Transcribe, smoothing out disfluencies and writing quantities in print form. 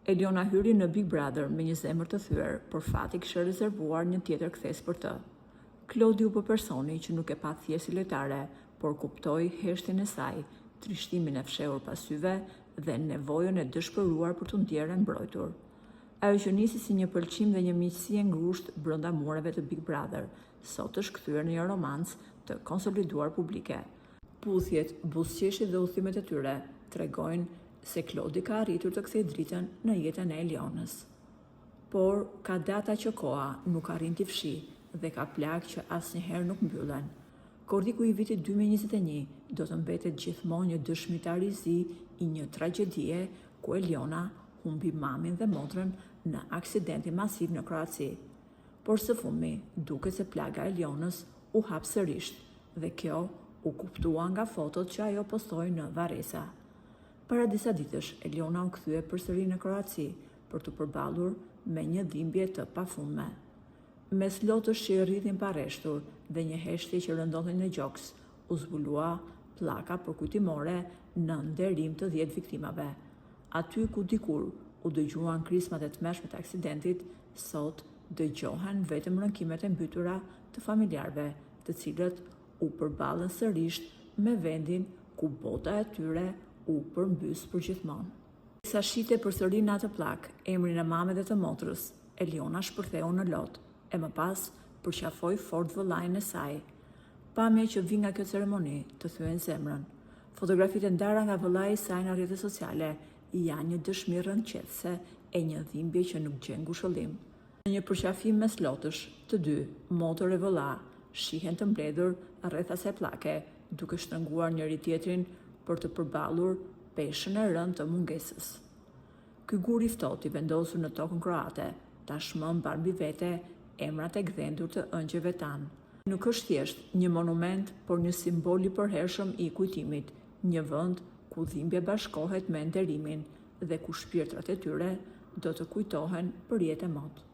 Eliona hyri në Big Brother me një zemër të thyer, por fati kishte rezervuar një tjetër kthes për të. Klodi u bë personi që nuk e pa thjesht si lojtare, por kuptoi heshtjen e saj, trishtimin e fshehur pas syve dhe nevojën e dëshpëruar për t'u ndjerë mbrojtur. Ajo që nisi si një pëlqim dhe një miqësi e ngushtë brenda mureve të Big Brother, sot është kthyer në një romancë të konsoliduar publike. Puthjet, buzëqeshjet dhe udhëtimet e tyre tregojnë se Klodi ka arritur të kthejë dritën në jetën e Elionës. Por ka data që koha nuk arrin t'i fshi dhe ka plagë që asnjëherë nuk mbyllen. Korriku i vitit 2021 do të mbetet gjithmonë një dëshmitari i zi i një tragjedie ku Eliona humbi mamin dhe motrën në aksidentin masiv në Kroaci. Por së fundmi, duket se plaga e Elionës u hap sërish dhe kjo u kuptua nga fotot që ajo postoi në Varesa. Para disa ditësh, Eliona u kthye përsëri në Kroaci për të përballur me një dhimbje të pafundme. Mes lotësh që i rrithin pa rreshtur dhe një heshtje që rëndonte në gjoks, u zbulua pllaka përkujtimore në nderim të 10 viktimave. Aty ku dikur u dëgjuan krismat e tmerrshme të aksidentit, sot dëgjohen vetëm rënkimet e mbytura të familjarëve, të cilët u përballen sërish me vendin ku bota e tyre u përmbys përgjithmonë. Sa shite përsëri në atë plak emrin e mamës dhe të motrës, Eliona shpërtheu në lot, e më pas përqafoi fort vëllain e saj. Pamja që vi nga kjo ceremoni të thyen zemrën. Fotografitë e ndara nga vëllai i saj në rrjetet sociale janë një dëshmi rëndëqëtëse e një dhimbje që nuk gjen ngushëllim. Në një përqafim mes lotësh, të dy, motër e vëlla, shihen të mbledhur rreth asaj pllake, duke shtrënguar njëri tjetrin për të përballur peshën e rëndë të mungesës. Ky gur i ftohtë i vendosur në tokën kroate tashmë mban mbi vete emrat e gdhendur të ëngjëve tanë. Nuk është thjesht një monument, por një simbol i përhershëm i kujtimit, një vend ku dhimbja bashkohet me nderimin dhe ku shpirtrat e tyre do të kujtohen për jetë e motë.